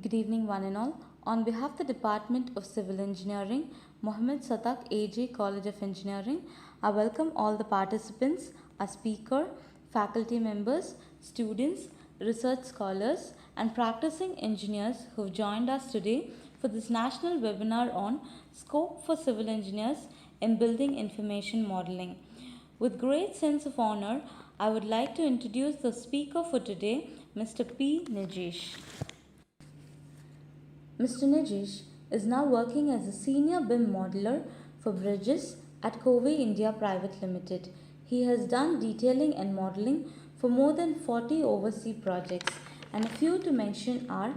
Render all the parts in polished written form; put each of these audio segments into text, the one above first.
Good evening, one and all. On behalf of the Department of Civil Engineering, Mohammed Satak, AG, College of Engineering, I welcome all the participants, our speaker, faculty members, students, research scholars, and practicing engineers who have joined us today for this national webinar on Scope for Civil Engineers in Building Information Modeling. With great sense of honor, I would like to introduce the speaker for today, Mr. P. Najesh. Mr. Najesh is now working as a senior BIM modeler for bridges at Covey India Private Limited. He has done detailing and modeling for more than 40 overseas projects, and a few to mention are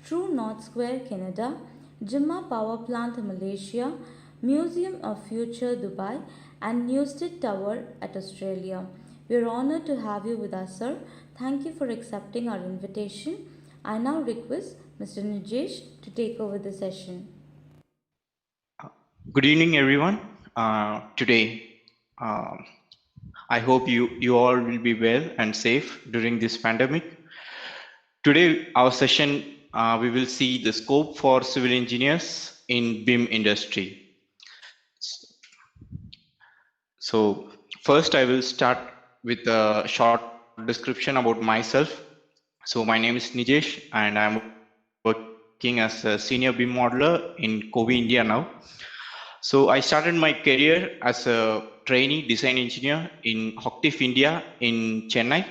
True North Square, Canada, Jimma Power Plant, Malaysia, Museum of Future, Dubai, and Newstead Tower at Australia. We are honored to have you with us, sir. Thank you for accepting our invitation. I now request Mr. Najesh to take over the session. Good evening, everyone. Today, I hope you all will be well and safe during this pandemic. Today, our session, we will see the scope for civil engineers in BIM industry. So first, I will start with a short description about myself. So my name is Najesh, and I'm working as a senior BIM modeler in Covey, India now. So I started my career as a trainee design engineer in Hoctif, India in Chennai.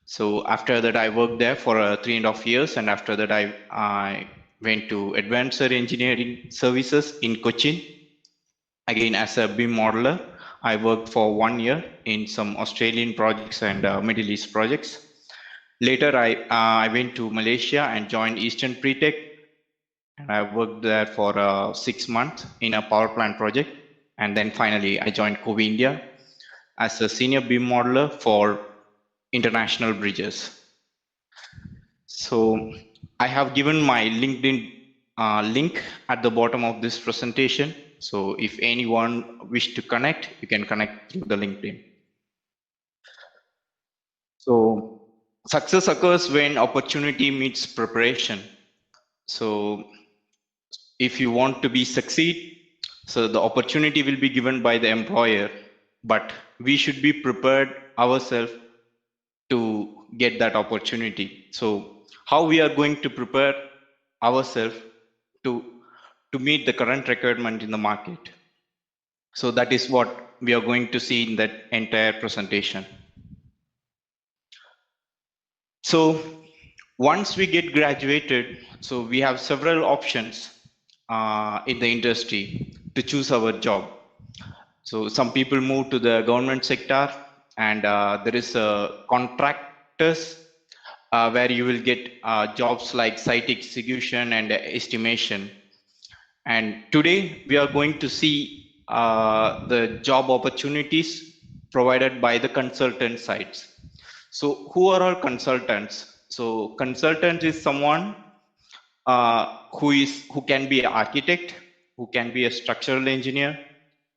So after that, I worked there for 3.5 years. And after that, I went to Advanced Engineering Services in Cochin. Again, as a BIM modeler, I worked for 1 year in some Australian projects and Middle East projects. Later, I went to Malaysia and joined Eastern Pretech. And I worked there for 6 months in a power plant project. And then finally, I joined Covey India as a senior BIM modeler for international bridges. So I have given my LinkedIn link at the bottom of this presentation. So if anyone wish to connect, you can connect through the LinkedIn. So success occurs when opportunity meets preparation. So if you want to be succeed, so the opportunity will be given by the employer, but we should be prepared ourselves to get that opportunity. So how we are going to prepare ourselves to meet the current requirement in the market. So that is what we are going to see in that entire presentation. So once we get graduated, so we have several options in the industry to choose our job. So some people move to the government sector, and there is contractors where you will get jobs like site execution and estimation. And today we are going to see the job opportunities provided by the consultant sites. So who are all consultants? So consultant is someone who can be an architect, who can be a structural engineer,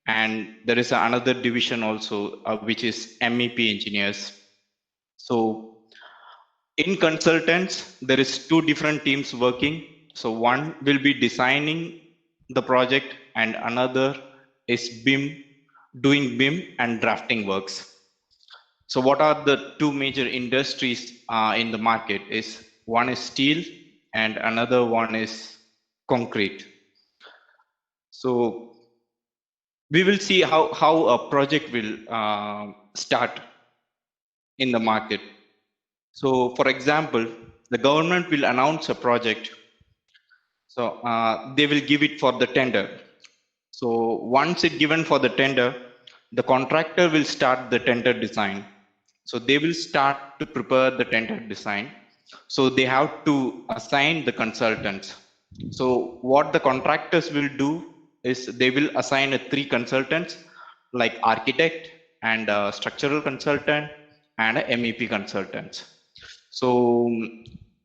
and there is another division also which is MEP engineers. So in consultants, there is 2 different teams working. So one will be designing the project, and another is doing BIM and drafting works. So what are the 2 major industries in the market? Is one is steel and another one is concrete. So we will see how a project will start in the market. So for example, the government will announce a project. So they will give it for the tender. So once it's given for the tender, the contractor will start the tender design. So they will start to prepare the tender design. So they have to assign the consultants. So what the contractors will do is they will assign 3 consultants, like architect and a structural consultant and a MEP consultants. So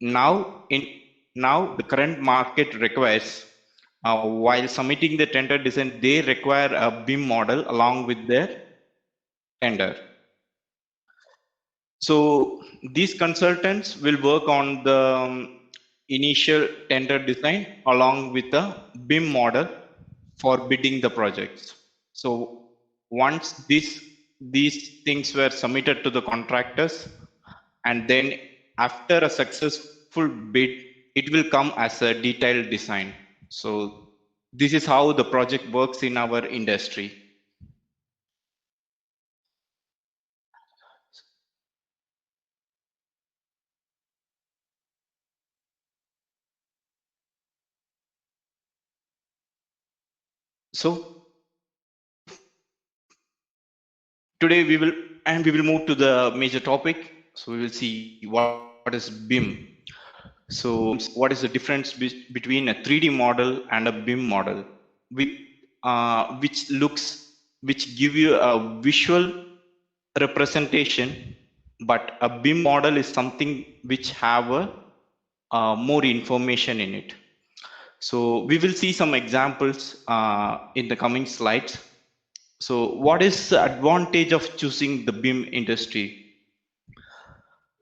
now the current market requires, while submitting the tender design, they require a BIM model along with their tender. So these consultants will work on the initial tender design along with a BIM model for bidding the projects. So once these things were submitted to the contractors, and then after a successful bid, it will come as a detailed design. So this is how the project works in our industry. So today we will move to the major topic. So we will see what is BIM. So what is the difference between a 3D model and a BIM model, which which give you a visual representation, but a BIM model is something which have a more information in it. So we will see some examples in the coming slides. So what is the advantage of choosing the BIM industry?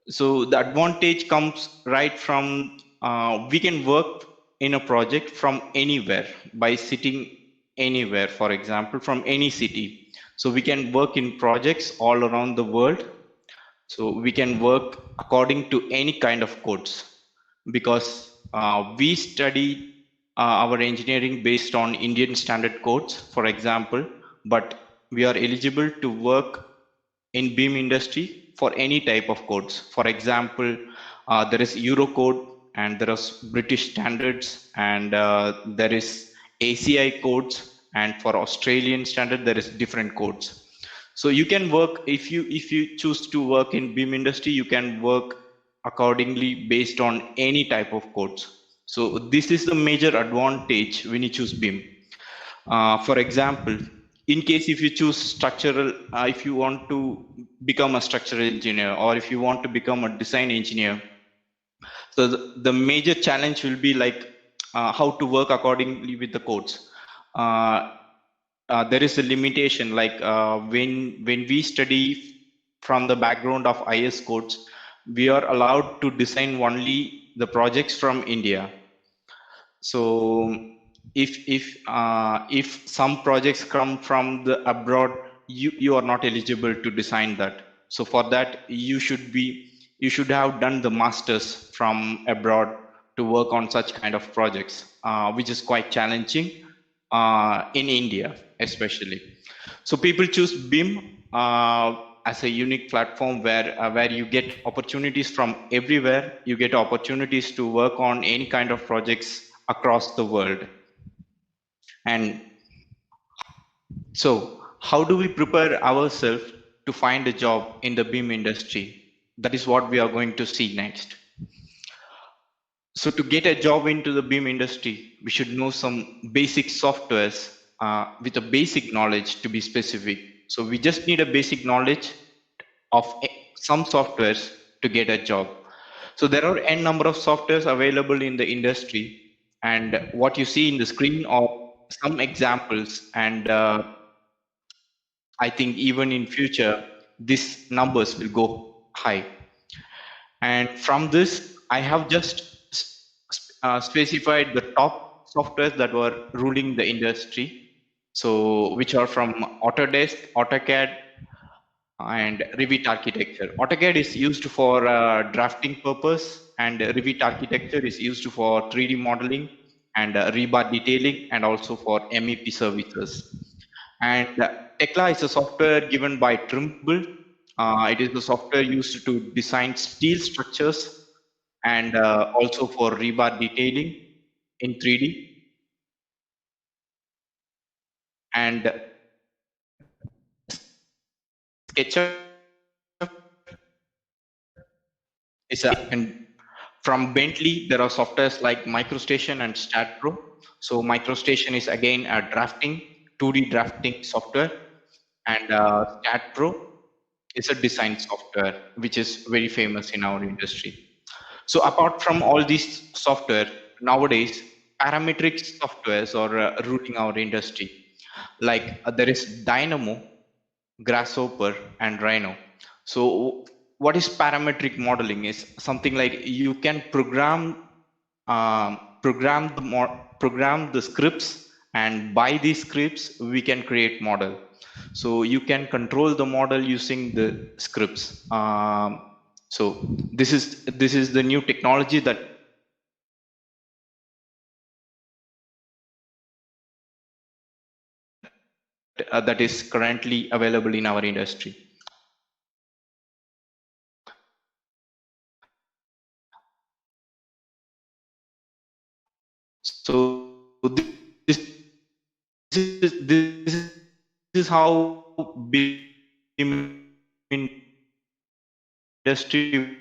So the advantage comes right from we can work in a project from anywhere by sitting anywhere, for example, from any city. So we can work in projects all around the world. So we can work according to any kind of codes, because we study our engineering based on Indian standard codes, for example, but we are eligible to work in BIM industry for any type of codes. For example, there is Eurocode, and there are British standards, and there is ACI codes, and for Australian standard there is different codes. So you can work, if you choose to work in BIM industry, you can work accordingly based on any type of codes. So this is the major advantage when you choose BIM. For example, in case if you choose structural, if you want to become a structural engineer, or if you want to become a design engineer, so the major challenge will be like how to work accordingly with the codes. There is a limitation, like when we study from the background of IS codes, we are allowed to design only the projects from India. So if some projects come from the abroad, you are not eligible to design that. So for that, you should have done the masters from abroad to work on such kind of projects, which is quite challenging in India especially. So people choose BIM as a unique platform where you get opportunities from everywhere. You get opportunities to work on any kind of projects across the world. And so, how do we prepare ourselves to find a job in the BIM industry? That is what we are going to see next. So to get a job into the BIM industry, we should know some basic softwares with a basic knowledge, to be specific. So we just need a basic knowledge of some softwares to get a job. So there are n number of softwares available in the industry, and what you see in the screen are some examples, and I think even in future, these numbers will go high. And from this, I have just specified the top softwares that were ruling the industry. So which are from Autodesk, AutoCAD, and Revit architecture. AutoCAD is used for drafting purpose, and Revit architecture is used for 3D modeling and rebar detailing, and also for MEP services. And Tekla is a software given by Trimble. It is the software used to design steel structures, and also for rebar detailing in 3D. And SketchUp is a, and from Bentley, there are softwares like MicroStation and StatPro. So MicroStation is again a drafting, 2D drafting software, and StatPro is a design software, which is very famous in our industry. So apart from all these software, nowadays, parametric softwares are ruling our industry. Like there is Dynamo, Grasshopper, and Rhino. So what is parametric modeling is something like you can program program the scripts, and by these scripts we can create model. So you can control the model using the scripts. So this is the new technology that is currently available in our industry. So this is how BIM industry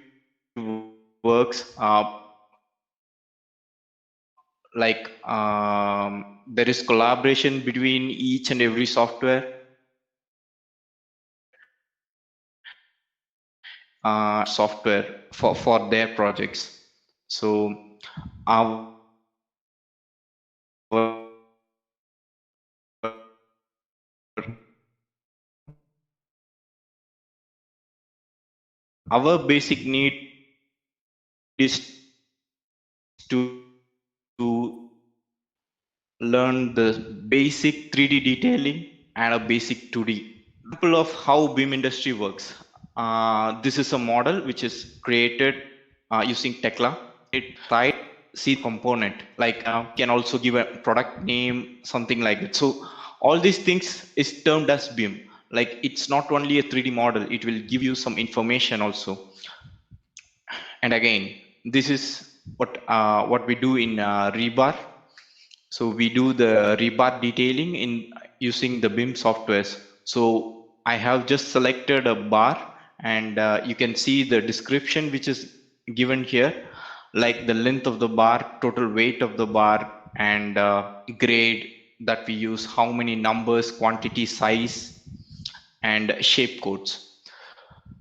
works. Like there is collaboration between each and every software software for their projects. So our our basic need is to learn the basic 3D detailing and a basic 2D. Example of how BIM industry works. This is a model which is created using Tekla. It side see component, like can also give a product name, something like that. So all these things is termed as BIM. Like it's not only a 3D model, it will give you some information also. And again, this is what we do in Rebar. So we do the rebar detailing in using the BIM softwares. So I have just selected a bar, and you can see the description which is given here, like the length of the bar, total weight of the bar, and grade that we use, how many numbers, quantity, size, and shape codes.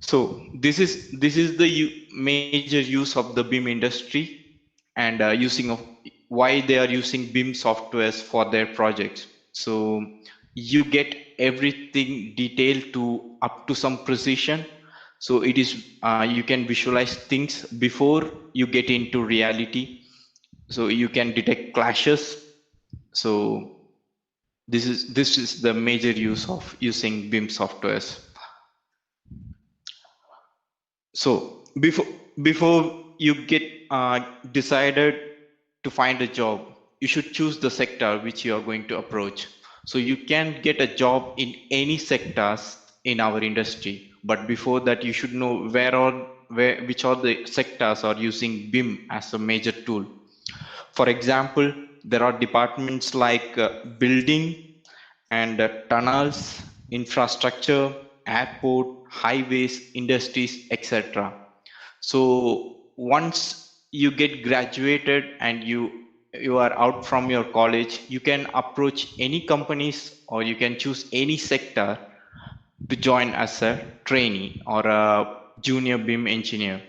So this is the major use of the BIM industry, and using of why they are using BIM softwares for their projects. So you get everything detailed to up to some precision. So it is you can visualize things before you get into reality. So you can detect clashes. So this is the major use of using BIM softwares. So before you get decided to find a job, you should choose the sector which you are going to approach. So you can get a job in any sectors in our industry, but before that you should know which are the sectors are using BIM as a major tool. For example, there are departments like building and tunnels, infrastructure, airport, highways, industries, etc. So once you get graduated and you are out from your college, you can approach any companies or you can choose any sector to join as a trainee or a junior BIM engineer.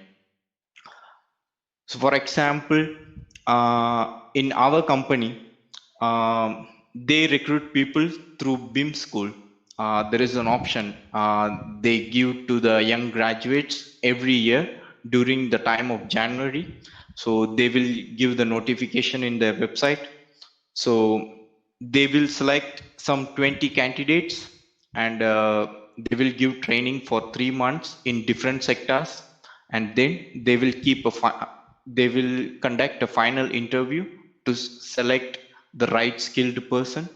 So, for example, in our company, they recruit people through BIM school. There is an option they give to the young graduates every year during the time of January. So they will give the notification in their website. So they will select some 20 candidates, and they will give training for 3 months in different sectors, and then they will they will conduct a final interview to select the right skilled person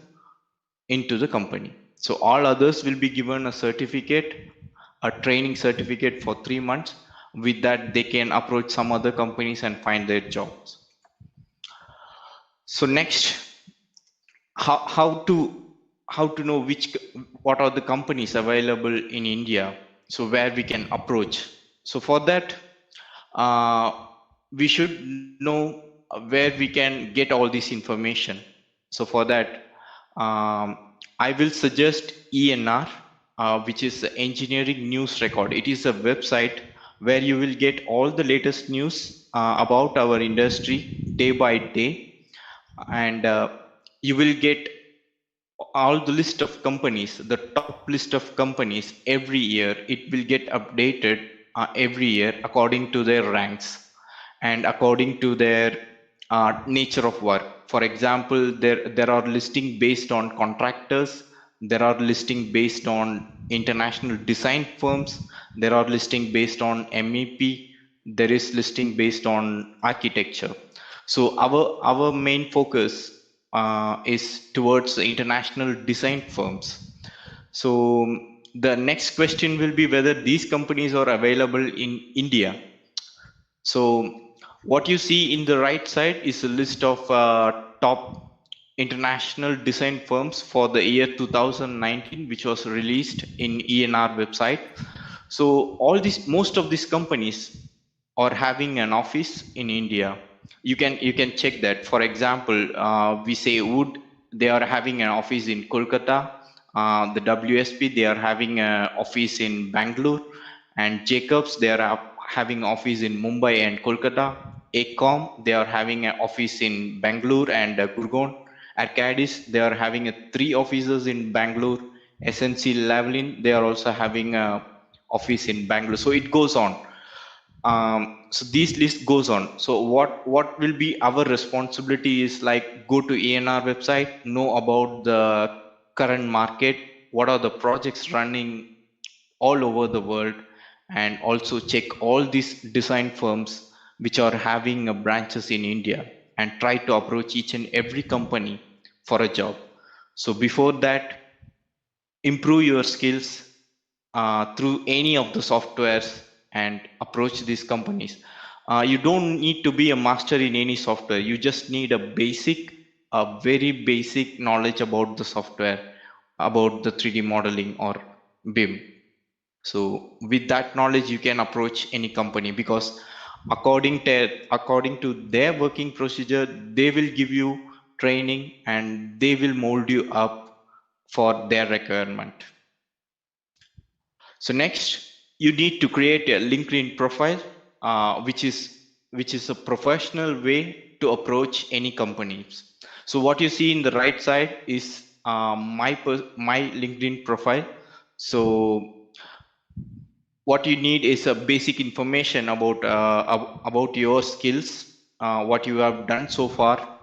into the company. So all others will be given a certificate, a training certificate for 3 months. With that, they can approach some other companies and find their jobs. So next, how to know what are the companies available in India, so where we can approach. So for that, uh, we should know where we can get all this information. So for that, I will suggest ENR, which is the Engineering News Record. It is a website where you will get all the latest news about our industry day by day, and you will get all the list of companies, the top list of companies every year. It will get updated every year according to their ranks and according to their nature of work. For example, there are listing based on contractors, there are listing based on international design firms, there are listing based on MEP, there is listing based on architecture. So our main focus is towards the international design firms. So the next question will be whether these companies are available in India. So what you see in the right side is a list of top international design firms for the year 2019, which was released in ENR website. So most of these companies are having an office in India. You can check that. For example, we say Wood, they are having an office in Kolkata. The WSP, they are having an office in Bangalore, and Jacobs, they are having office in Mumbai and Kolkata. ACOM, they are having an office in Bangalore and Gurgaon. Arcadis, they are having 3 offices in Bangalore. SNC Lavalin, they are also having a office in Bangalore. So it goes on. So this list goes on. So what will be our responsibility is like go to ENR website, know about the current market, what are the projects running all over the world, and also check all these design firms which are having branches in India, and try to approach each and every company for a job. So before that, improve your skills through any of the softwares and approach these companies. You don't need to be a master in any software. You just need a very basic knowledge about the software, about the 3D modeling or BIM. So with that knowledge, you can approach any company, because according to their working procedure, they will give you training and they will mold you up for their requirement. So next, you need to create a LinkedIn profile, which is a professional way to approach any companies. So what you see in the right side is my LinkedIn profile. So what you need is a basic information about your skills, what you have done so far.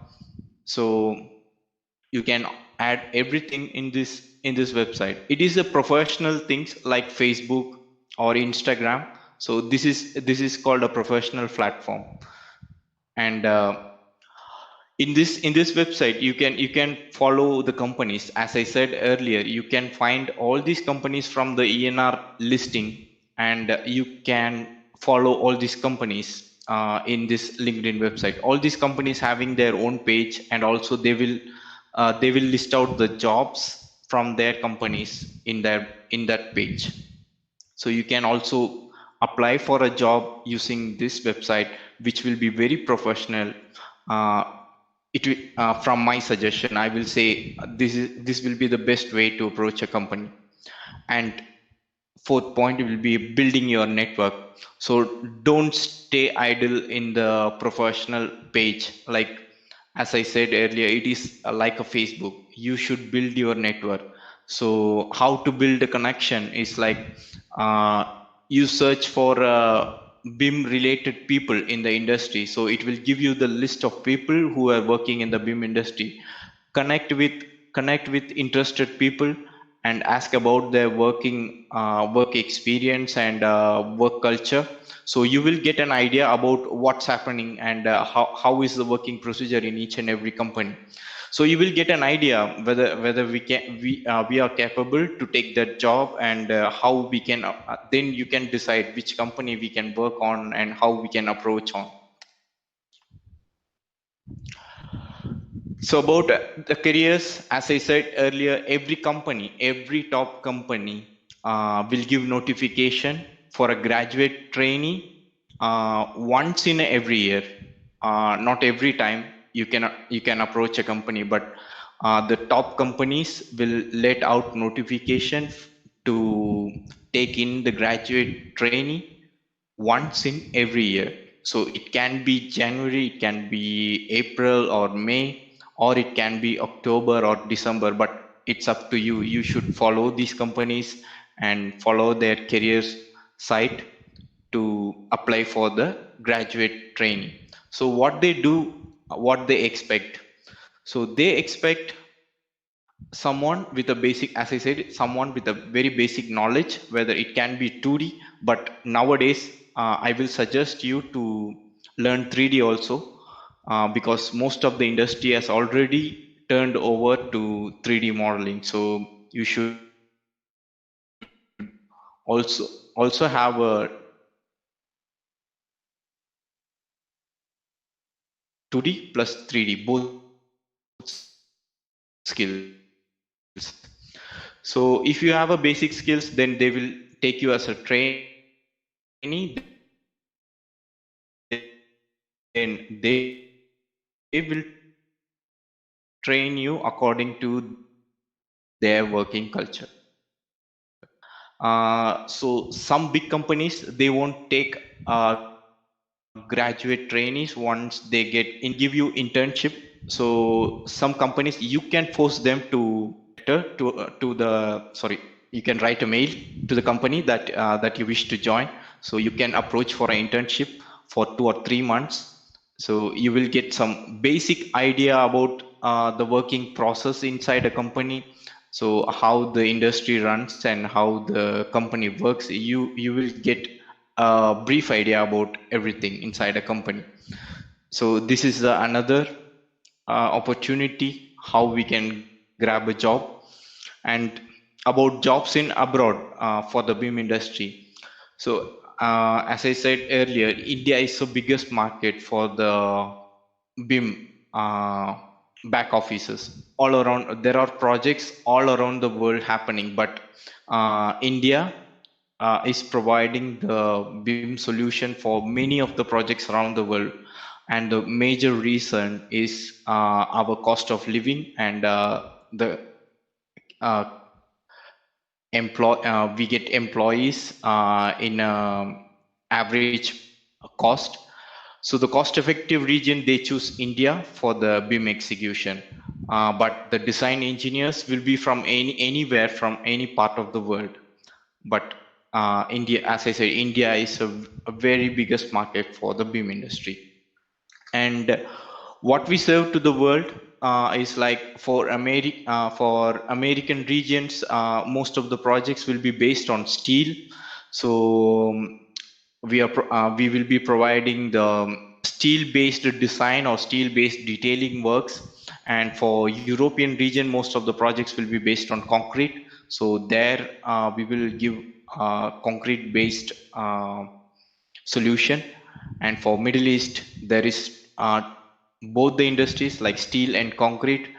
So you can add everything in this website. It is a professional things like Facebook or Instagram. So this is called a professional platform. And in this website, you can follow the companies. As I said earlier, you can find all these companies from the ENR listing, and you can follow all these companies in this LinkedIn website. All these companies having their own page, and also they will list out the jobs from their companies in that page. So you can also apply for a job using this website, which will be very professional. From my suggestion, I will say this will be the best way to approach a company. And fourth point will be building your network. So don't stay idle in the professional page. Like as I said earlier, it is like a Facebook. You should build your network. So how to build a connection is like you search for BIM related people in the industry. So it will give you the list of people who are working in the BIM industry. Connect with interested people and ask about their work experience and work culture. So you will get an idea about what's happening and how is the working procedure in each and every company. So you will get an idea whether we are capable to take that job, and how we can then you can decide which company we can work on and how we can approach on. So about the careers, as I said earlier, every top company will give notification for a graduate trainee once in every year. Not every time you can approach a company, but the top companies will let out notification to take in the graduate trainee once in every year. So it can be January, it can be April or May, or it can be October or December, but it's up to you. You should follow these companies and follow their careers site to apply for the graduate training. So what they do what they expect. So they expect someone with a basic, as I said, someone with a very basic knowledge, whether it can be 2D, but nowadays I will suggest you to learn 3D also, because most of the industry has already turned over to 3D modeling. So you should also have a 2D plus 3D both skills. So if you have a basic skills, then they will take you as a trainee, then they will train you according to their working culture. So some big companies, they won't take graduate trainees once they get in. They will give you internship. So some companies, you can force them to letter to the, sorry, you can write a mail to the company that you wish to join. So you can approach for an internship for 2 or 3 months. So you will get some basic idea about the working process inside a company. So how the industry runs and how the company works. You will get a brief idea about everything inside a company. So this is another opportunity how we can grab a job. And about jobs in abroad for the BIM industry. So as I said earlier, India is the biggest market for the BIM back offices all around. There are projects all around the world happening, but India is providing the BIM solution for many of the projects around the world. And the major reason is our cost of living and the uh, we get employees in average cost. So the cost effective region, they choose India for the BIM execution. But the design engineers will be from anywhere from any part of the world. But India, as I said, India is a very biggest market for the BIM industry. And what we serve to the world is like for American regions, most of the projects will be based on steel. So we will be providing the steel based design or steel based detailing works. And for European region, most of the projects will be based on concrete. So there we will give concrete based solution. And for Middle East, there is both the industries like steel and concrete.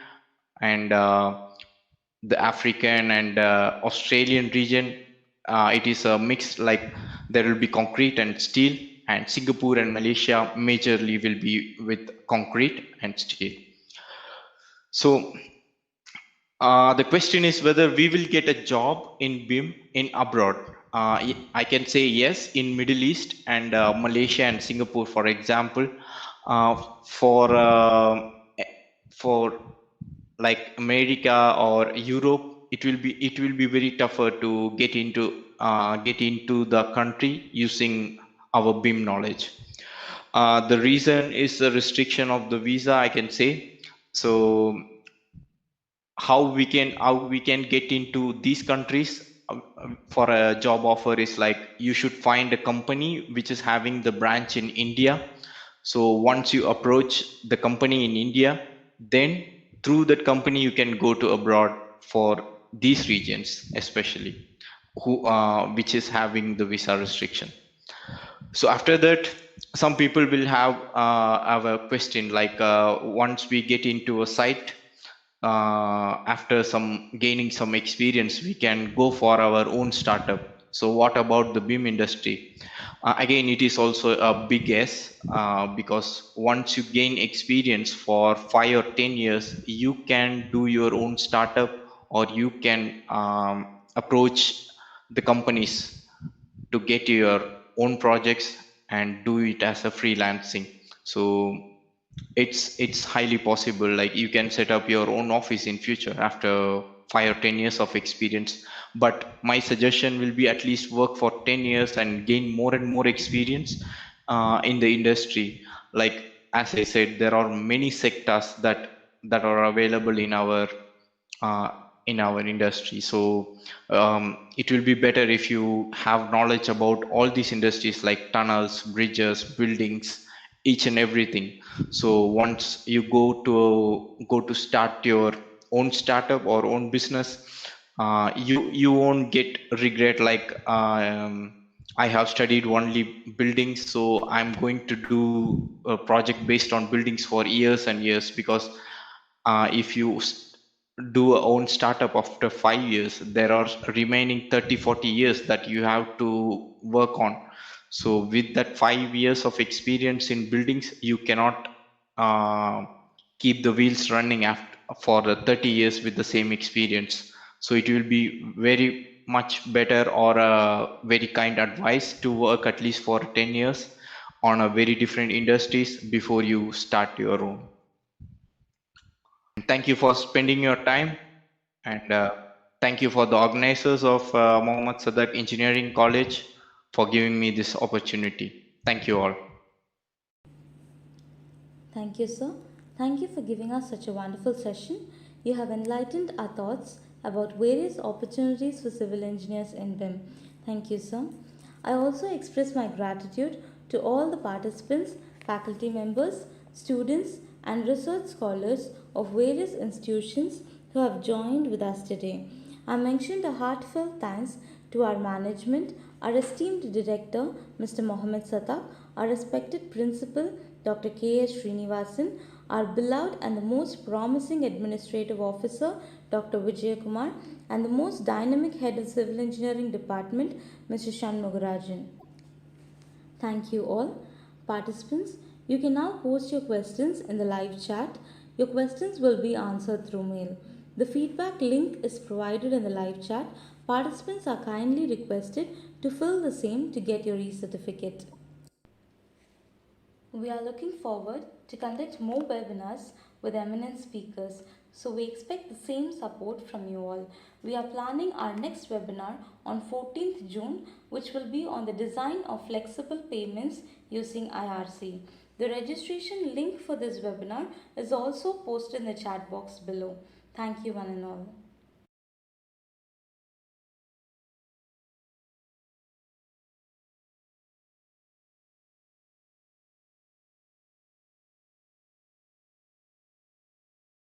And the African and Australian region, it is a mix, like there will be concrete and steel. And Singapore and Malaysia majorly will be with concrete and steel. So the question is whether we will get a job in BIM in abroad. I can say yes, in Middle East and Malaysia and Singapore, for example. Uh, for uh, for like America or Europe, it will be very tougher to get into the country using our BIM knowledge. The reason is the restriction of the visa, I can say. So how we can get into these countries for a job offer is like you should find a company which is having the branch in India. So once you approach the company in India, then through that company you can go to abroad for these regions, especially who which is having the visa restriction. So after that, some people will have a question like once we get into a site, after some gaining some experience, we can go for our own startup. So what about the BIM industry? Again, it is also a big yes, because once you gain experience for 5 or 10 years, you can do your own startup, or you can approach the companies to get your own projects and do it as a freelancing. So it's highly possible, like you can set up your own office in future after 5 or 10 years of experience. But my suggestion will be at least work for 10 years and gain more and more experience in the industry. Like as I said, there are many sectors that are available uh, in our industry. So it will be better if you have knowledge about all these industries like tunnels, bridges, buildings, each and everything. So once you go to start your own startup or own business, you won't get regret like I have studied only buildings, so I'm going to do a project based on buildings for years and years. Because if you do a own startup after 5 years, there are remaining 30-40 years that you have to work on. So with that 5 years of experience in buildings, you cannot uh, keep the wheels running after for the 30 years with the same experience. So it will be very much better, or a very kind advice, to work at least for 10 years on a very different industries before you start your own. Thank you for spending your time, and thank you for the organizers of Mohammed Sadak Engineering College for giving me this opportunity. Thank you all. Thank you, sir. Thank you for giving us such a wonderful session. You have enlightened our thoughts about various opportunities for civil engineers in BIM. Thank you, sir. I also express my gratitude to all the participants, faculty members, students, and research scholars of various institutions who have joined with us today. I mentioned a heartfelt thanks to our management, our esteemed director, Mr. Mohammed Satak, our respected principal, Dr. K.S. Srinivasan, our beloved and the most promising administrative officer, Dr. Vijay Kumar, and the most dynamic head of civil engineering department, Mr. Shanmugarajan. Thank you all. Participants, you can now post your questions in the live chat. Your questions will be answered through mail. The feedback link is provided in the live chat. Participants are kindly requested to fill the same to get your e-certificate. We are looking forward to conduct more webinars with eminent speakers, so we expect the same support from you all. We are planning our next webinar on 14th June, which will be on the design of flexible payments using IRC. The registration link for this webinar is also posted in the chat box below. Thank you one and all.